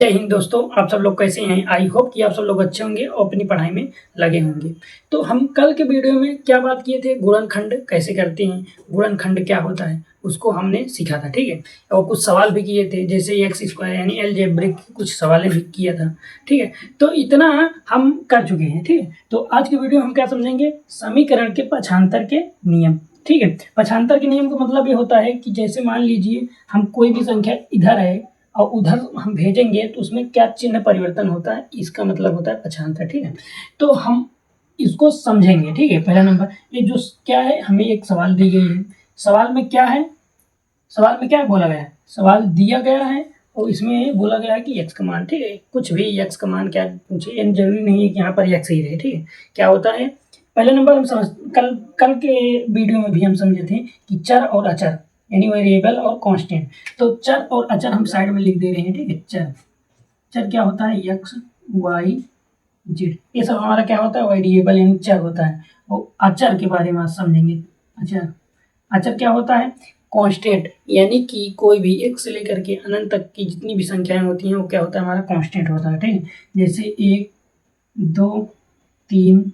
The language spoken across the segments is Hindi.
जय हिंद दोस्तों, आप सब लोग कैसे हैं? आई होप कि आप सब लोग अच्छे होंगे और अपनी पढ़ाई में लगे होंगे। तो हम कल के वीडियो में क्या बात किए थे, गुणनखंड कैसे करते हैं, गुणनखंड क्या होता है उसको हमने सीखा था, ठीक है। और कुछ सवाल भी किए थे, जैसे एक्स स्क्वायर यानी अलजेब्रिक कुछ सवालें भी किया था, ठीक है। तो इतना हम कर चुके हैं, ठीक है। तो आज के वीडियो हम क्या समझेंगे, समीकरण के पक्षांतर के नियम, ठीक है। पक्षांतर के नियम का मतलब ये होता है कि जैसे मान लीजिए हम कोई भी संख्या इधर है और उधर हम भेजेंगे तो उसमें क्या चिन्ह परिवर्तन होता है, इसका मतलब होता है पक्षांतर, ठीक है। तो हम इसको समझेंगे, ठीक है। पहला नंबर, ये जो क्या है, हमें एक सवाल दी गई है। सवाल में क्या है, सवाल में क्या बोला गया है, सवाल दिया गया है और इसमें बोला गया है कि एक्स का मान, ठीक है। कुछ भी एक्स का मान क्या पूछे, ये जरूरी नहीं है कि यहाँ पर एक्स ही रहे, ठीक है। क्या होता है, पहले नंबर हम समझ, कल कल के वीडियो में भी हम समझे थे कि चर और अचर यानी वेरिएबल और कांस्टेंट। तो चर और अचर हम साइड में लिख दे रहे हैं, ठीक है। चर, चर क्या होता है, एक्स वाई जेड, ये सब हमारा क्या होता है, वेरिएबल यानी चर होता है। और अचर के बारे में आज समझेंगे। अचर, अचर क्या होता है, कांस्टेंट, यानी कि कोई भी एक से लेकर के अनंत तक की जितनी भी संख्याएं होती हैं वो क्या होता है, हमारा कांस्टेंट होता है, ठीक है। जैसे 1 2 3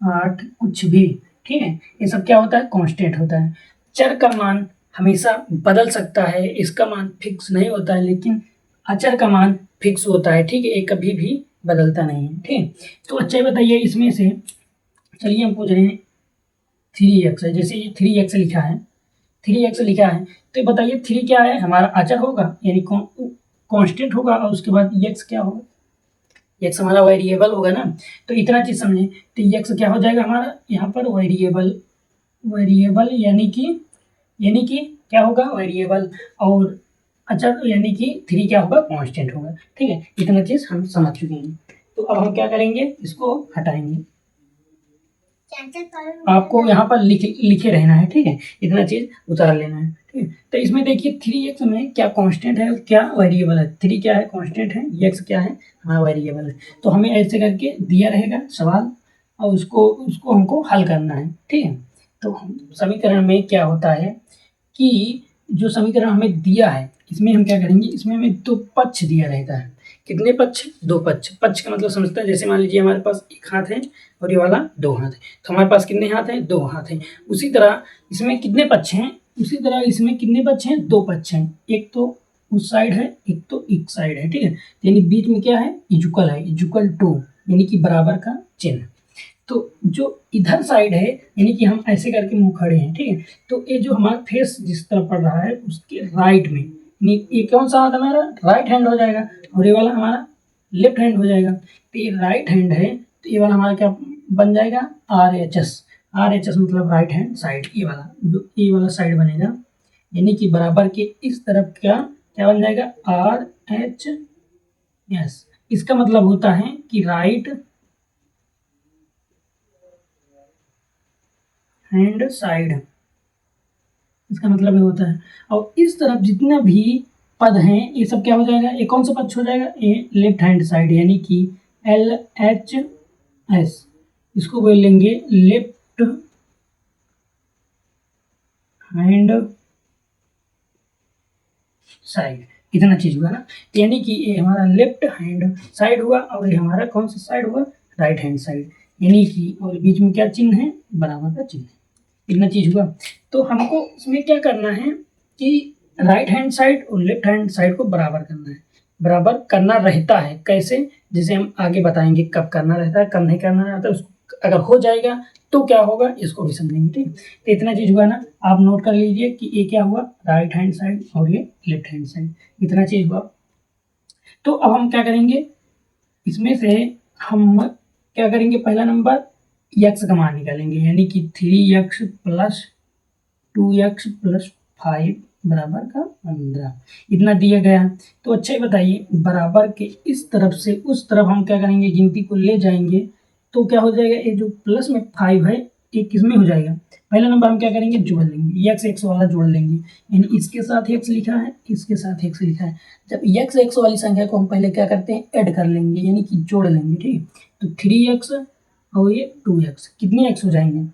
8 कुछ भी, ठीक है। ये सब क्या होता है, कांस्टेंट होता है। चर का मान हमेशा बदल सकता है, इसका मान फिक्स नहीं होता है, लेकिन अचर का मान फिक्स होता है, ठीक है। ये कभी भी बदलता नहीं है, ठीक है। तो अच्छा ये बताइए इसमें से, चलिए हम पूछ रहे हैं 3x है, जैसे ये 3x लिखा है, 3x लिखा है, तो ये बताइए 3 क्या है, हमारा अचर होगा यानी कांस्टेंट होगा, और उसके बाद x क्या होगा, एक्स हमारा वेरिएबल होगा ना। तो इतना चीज समझे, तो एक्स क्या हो जाएगा हमारा यहाँ पर वेरिएबल, वेरिएबल यानी कि क्या होगा, वेरिएबल। और अच्छा तो यानी कि 3 क्या होगा, कांस्टेंट होगा, ठीक है। इतना चीज हम समझ चुके हैं। तो अब हम क्या करेंगे, इसको हटाएंगे, आपको यहाँ पर लिखे रहना है, ठीक है। इतना चीज उतार लेना है, ठीक है। तो इसमें देखिए 3x में क्या कांस्टेंट है क्या वेरिएबल है, 3 क्या है कांस्टेंट है, x क्या है हमारा वेरिएबल है। तो हमें ऐसे करके दिया रहेगा सवाल और उसको उसको हमको हल करना है, ठीक है। तो समीकरण में क्या होता है कि जो समीकरण हमें दिया है इसमें हम क्या करेंगे, इसमें हमें दो पक्ष दिया रहता है। कितने पक्ष, दो पक्ष। पक्ष का मतलब समझते हैं, जैसे मान लीजिए हमारे पास एक हाथ है और ये वाला दो हाथ है, तो हमारे पास कितने हाथ हैं, दो हाथ हैं। उसी तरह इसमें कितने पक्ष हैं, उसी तरह इसमें कितने पक्ष हैं, दो पक्ष हैं। एक तो उस साइड है, एक तो एक साइड है, ठीक है। यानी बीच में क्या है, इजुकल है, इजुकल टू यानी कि बराबर का चिन्ह। तो जो इधर साइड है यानी कि हम ऐसे करके मुंह खड़े हैं, ठीक है। तो ये जो हमारा फेस जिस तरफ पड़ रहा है उसके राइट में, ये कौन सा हाथ हमारा, राइट हैंड हो जाएगा, और ये वाला हमारा लेफ्ट हैंड हो जाएगा। तो ये राइट हैंड है, तो ये वाला हमारा क्या बन जाएगा, RHS। RHS मतलब राइट हैंड साइड, ये वाला जो ये वाला साइड बनेगा, यानी कि बराबर के इस तरफ का क्या बन जाएगा, RHS। इसका मतलब होता है कि राइट हैंड साइड, इसका मतलब ये होता है। और इस तरफ जितना भी पद हैं ये सब क्या हो जाएगा, ये कौन सा पक्ष हो जाएगा, ये लेफ्ट हैंड साइड यानी कि LHS। इसको बोल लेंगे लेफ्ट हैंड साइड। इतना चीज हुआ ना, यानी कि ये हमारा लेफ्ट हैंड साइड हुआ और ये हमारा कौन सा साइड हुआ, राइट हैंड साइड। यानी कि और बीच में क्या चिन्ह है, बराबर का चिन्ह। इतना चीज हुआ। तो हमको इसमें क्या करना है कि राइट हैंड साइड और लेफ्ट हैंड साइड को बराबर करना है, बराबर करना रहता है। कैसे, जैसे हम आगे बताएंगे कब करना रहता है, कब नहीं करना रहता है। उसको अगर हो जाएगा तो क्या होगा, इसको भी समझेंगे, ठीक। तो इतना चीज हुआ ना, आप नोट कर लीजिए कि ये क्या हुआ, राइट हैंड साइड और ये लेफ्ट हैंड साइड। इतना चीज हुआ। तो अब हम क्या करेंगे, इसमें से हम क्या करेंगे, पहला नंबर एक्स का मान निकालेंगे, यानी कि 3x प्लस 2x+5 बराबर का 15, इतना दिया गया। तो अच्छा ही बताइए, बराबर के इस तरफ से उस तरफ हम क्या करेंगे, गिनती को ले जाएंगे तो क्या हो जाएगा, ये जो प्लस में 5 है ये किस में हो जाएगा, पहला नंबर हम क्या करेंगे, जोड़ लेंगे, x वाला जोड़ लेंगे। यानी इसके साथ x लिखा है, इसके साथ x लिखा है। जब x वाली संख्या को हम पहले क्या करते हैं, ऐड कर लेंगे यानी कि जोड़ लेंगे, ठीक। तो 3x और ये 2x, कितने x हो जाएंगे,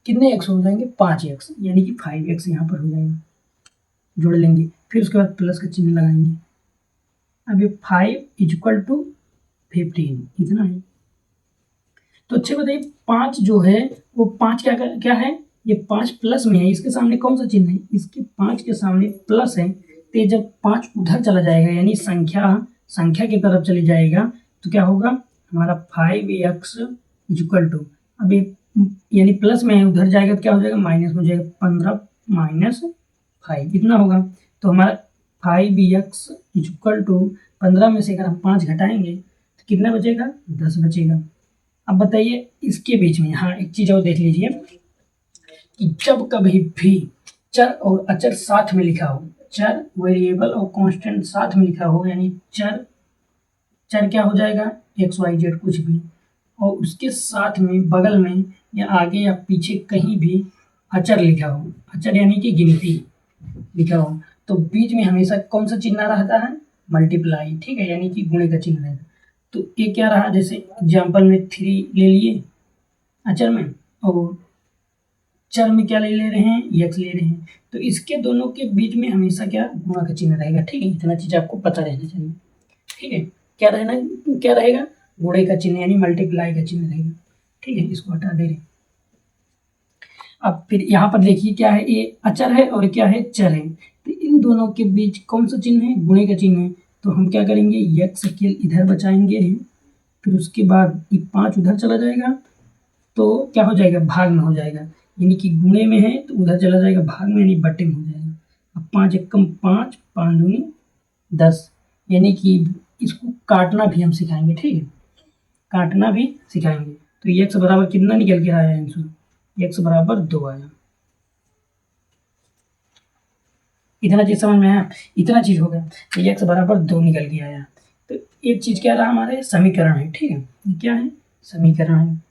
कितने x हो जाएंगे, 5x, यानी कि 5x यहाँ पर हो जाएगा। जोड़ लेंगे, फिर उसके बाद प्लस का चिन्ह लगाएंगे, अब ये 5 = 15 इतना है। तो अच्छे बताइए 5 जो है वो 5 क्या है, ये 5 प्लस में है, इसके सामने कौन सा चिन्ह है, इसके 5 के सामने प्लस है। तो ये जब 5 उधर चला जाएगा यानी संख्या की तरफ चली जाएगा तो क्या होगा हमारा 5x = अब ये यानी प्लस में है, उधर जाएगा तो क्या हो जाएगा माइनस में हो जाएगा, 15 - 5 इतना होगा। तो हमारा 5x = 15 में से अगर हम 5 घटाएंगे तो कितना बचेगा, 10 बचेगा। अब बताइए इसके बीच में, हाँ एक चीज और देख लीजिए कि जब कभी भी चर और अचर साथ में लिखा हो, चर वेरिएबल और कांस्टेंट साथ में लिखा हो, यानी चर क्या हो जाएगा XYZ कुछ भी, और उसके साथ में बगल में या आगे या पीछे कहीं भी अचर लिखा हो, अचर यानी कि गिनती लिखा हो, तो बीच में हमेशा कौन सा चिन्ह रहता है, मल्टीप्लाई, ठीक है, यानी कि गुणे का चिन्ह रहेगा। तो ये क्या रहा, जैसे एग्जाम्पल में 3 ले लिए अचर में, और चर में क्या ले रहे हैं, x ले रहे हैं, तो इसके दोनों के बीच में हमेशा क्या गुणा का चिन्ह रहेगा, ठीक है, इतना चीज आपको पता रहना चाहिए, ठीक है। क्या रहेगा, गुणे का चिन्ह यानी मल्टीप्लाई का चिन्ह रहेगा, ठीक है, इसको हटा दे रहे। अब फिर यहाँ पर देखिए क्या है, ये अचर है और क्या है, चर है, तो इन दोनों के बीच कौन सा चिन्ह है, गुणे का चिन्ह है। तो हम क्या करेंगे, x के इधर बचाएंगे, फिर उसके बाद ये 5 उधर चला जाएगा तो क्या हो जाएगा, भाग में हो जाएगा, यानी कि गुणे में है तो उधर चला जाएगा भाग में, यानी बटे में हो जाएगा। अब 5 एकम 5, 5 दूनी 10, यानी कि इसको काटना भी हम सिखाएंगे, ठीक है, काटना भी सिखाएंगे। तो x बराबर कितना निकल के आया आंसर, x बराबर 2 आया। इतना चीज समझ में आया, इतना चीज हो गया, तो x बराबर 2 निकल के आया। तो एक चीज क्या रहा, हमारे समीकरण है, ठीक है, ये क्या है, समीकरण है।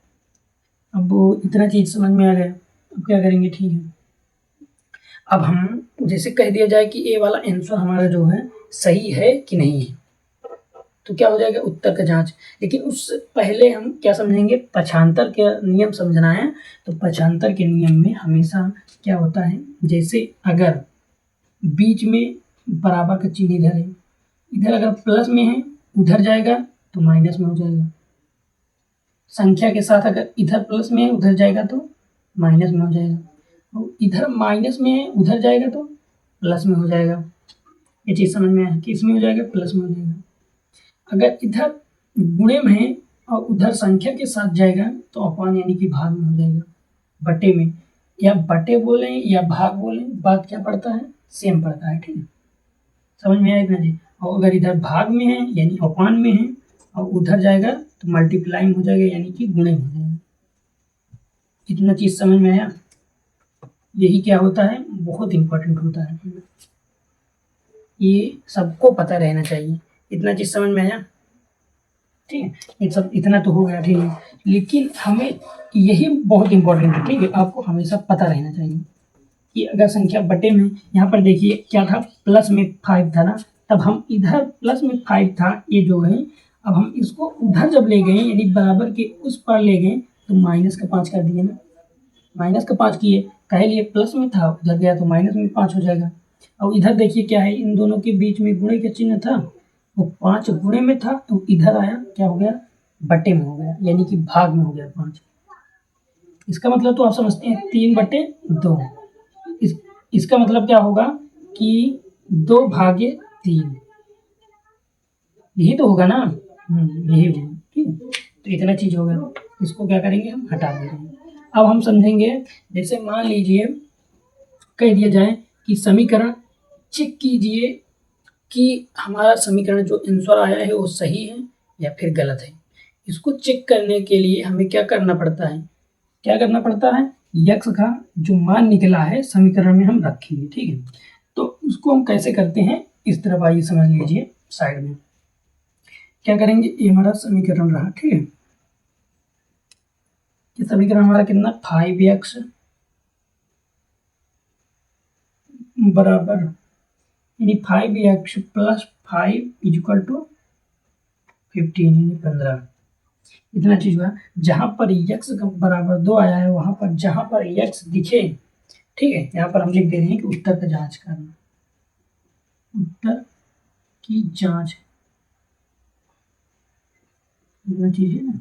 अब वो इतना चीज समझ में आ गया, अब क्या करेंगे, ठीक है, अब हम जैसे कह दिया जाए कि ये वाला आंसर हमारा जो है सही है कि नहीं है, तो क्या हो जाएगा, उत्तर का जांच। लेकिन उससे पहले हम क्या समझेंगे, पक्षांतर के नियम समझना है। तो पक्षांतर के नियम में हमेशा क्या होता है, जैसे अगर बीच में बराबर का चिन्ह इधर है, इधर अगर प्लस में है उधर जाएगा तो माइनस में हो जाएगा, संख्या के साथ अगर इधर प्लस में है उधर जाएगा तो माइनस में हो जाएगा, और इधर माइनस में है उधर जाएगा तो प्लस में हो जाएगा। ये चीज़ समझ में आया कि इसमें हो जाएगा प्लस में हो जाएगा। अगर इधर गुणे में है और उधर संख्या के साथ जाएगा तो अपान यानी कि भाग में हो जाएगा, बटे में, या बटे बोलें या भाग बोलें, बात क्या पड़ता है, सेम पड़ता है, ठीक है, समझ में आया इतना जी। और अगर इधर भाग में है यानी अपान में है और उधर जाएगा तो मल्टीप्लाइंग हो जाएगा यानी कि गुणे हो जाएगा। इतना चीज समझ में आया, यही क्या होता है, बहुत इंपॉर्टेंट होता है, ये सबको पता रहना चाहिए। इतना चीज समझ में आया, ठीक है, ये सब इतना तो हो गया, ठीक है, लेकिन हमें यही बहुत इंपॉर्टेंट है, ठीक है, आपको हमेशा पता रहना चाहिए कि अगर संख्या बटे में, यहाँ पर देखिए क्या था, प्लस में 5 था ना, तब हम इधर प्लस में 5 था ये जो है, अब हम इसको उधर जब ले गए यानी बराबर के उस पर ले गए तो माइनस का 5 कर दिए ना, माइनस का 5 किए, कहे लिए प्लस में था उधर गया तो माइनस में 5 हो जाएगा। और इधर देखिए क्या है, इन दोनों के बीच में गुणे का चिन्ह था, वो 5 गुणे में था तो इधर आया क्या हो गया, बटे में हो गया, यानी कि भाग में हो गया 5। इसका मतलब तो आप समझते हैं 3/2, इसका मतलब क्या होगा कि 2/3, यही तो होगा ना, यही होगा, ठीक है, तो इतना चीज हो गया, इसको क्या करेंगे हम हटा दे रहे हैं। अब हम समझेंगे, जैसे मान लीजिए कह दिया जाए कि समीकरण चेक कीजिए कि हमारा समीकरण जो आंसर आया है वो सही है या फिर गलत है। इसको चेक करने के लिए हमें क्या करना पड़ता है, यक्स का जो मान निकला है समीकरण में हम रखेंगे, ठीक है, तो उसको हम कैसे करते हैं, इस तरफ आइए समझ लीजिए, साइड में क्या करेंगे, ये हमारा समीकरण रहा, ठीक है, ये समीकरण हमारा कितना, 5x बराबर यानी 5x + 5 = 15 यानी 15, इतना चीज हुआ। जहां पर x का बराबर 2 आया है वहां पर जहां पर x दिखे, ठीक है, यहाँ पर हम लिख दे रहे हैं कि उत्तर का जांच करना, उत्तर की जांच इतना चीज़ है ना,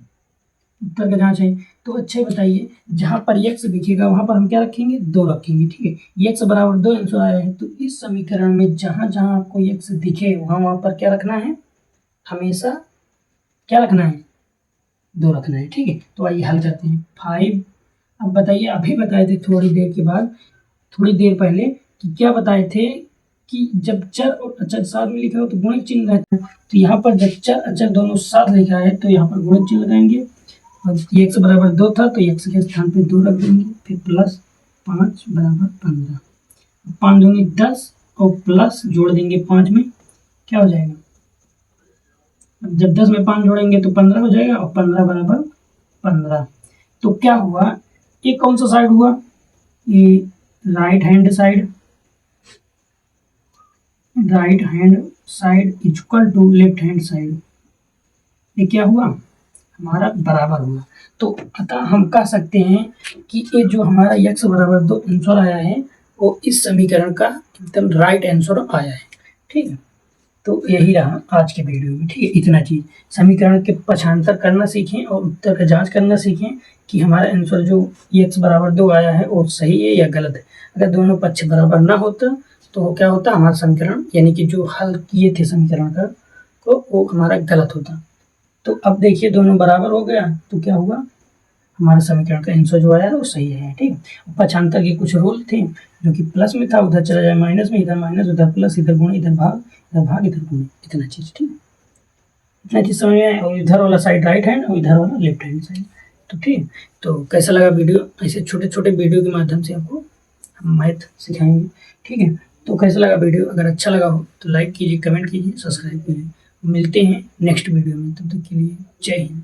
उत्तर का जहाँ चाहिए। तो अच्छा ही बताइए, जहाँ पर x दिखेगा वहाँ पर हम क्या रखेंगे, 2 रखेंगे, ठीक है। x बराबर 2 आंसर आया है, तो इस समीकरण में जहाँ जहाँ आपको x दिखे वहाँ वहाँ पर क्या रखना है, हमेशा क्या रखना है, 2 रखना है, ठीक है। तो आइए हल करते हैं। 5, अब बताइए, अभी बताए थे थोड़ी देर के बाद, थोड़ी देर पहले, कि क्या बताए थे कि जब चर और अचर साथ में लिखा हो तो गुणक चिन्ह रहता है। तो यहाँ पर जब चर अचर दोनों साथ लिखा है तो यहाँ पर गुणक चिन्ह लगाएंगे। अब x बराबर 2 था तो x के स्थान पे 2 रख देंगे, फिर प्लस 5 बराबर 15, 5 दूनी 10 और प्लस जोड़ देंगे 5 में, क्या हो जाएगा, अब जब 10 में 5 जोड़ेंगे तो 15 हो जाएगा, और 15 बराबर 15। तो क्या हुआ, ये कौन सा साइड हुआ, ये right hand side equal to left hand side, ये क्या हुआ, हमारा बराबर हुआ। तो अतः हम कह सकते हैं कि ये जो हमारा x बराबर 2 आंसर आया है वो इस समीकरण का एकदम राइट आंसर आया है, ठीक है। तो यही रहा आज के वीडियो में, ठीक है। इतना चीज़, समीकरण के पक्षांतर करना सीखें और उत्तर का जांच करना सीखें कि हमारा आंसर जो x बराबर 2 आया है वो सही है या गलत है। अगर दोनों पक्ष बराबर ना होता तो क्या होता, हमारा समीकरण यानी कि जो हल किए थे समीकरण का को वो हमारा गलत होता। तो अब देखिए दोनों बराबर हो गया तो क्या हुआ, हमारा समीकरण का आंसर जो आया है वो सही है, ठीक है। पक्षांतर के कुछ रूल थे, जो कि प्लस में था उधर चला जाए माइनस में, इधर माइनस उधर प्लस, इधर गुण इधर भाग इधर गुण, इतना चीज़, ठीक है। इतना चीज़ समझ में आया, और इधर वाला साइड राइट हैंड और इधर वाला लेफ्ट हैंड साइड। तो ठीक, तो कैसा लगा वीडियो, ऐसे छोटे छोटे वीडियो के माध्यम से आपको हम मैथ सिखाएंगे, ठीक है। तो कैसा लगा वीडियो, अगर अच्छा लगा हो तो लाइक कीजिए, कमेंट कीजिए, सब्सक्राइब कीजिए। मिलते हैं नेक्स्ट वीडियो में, तब तक के लिए जय हिंद।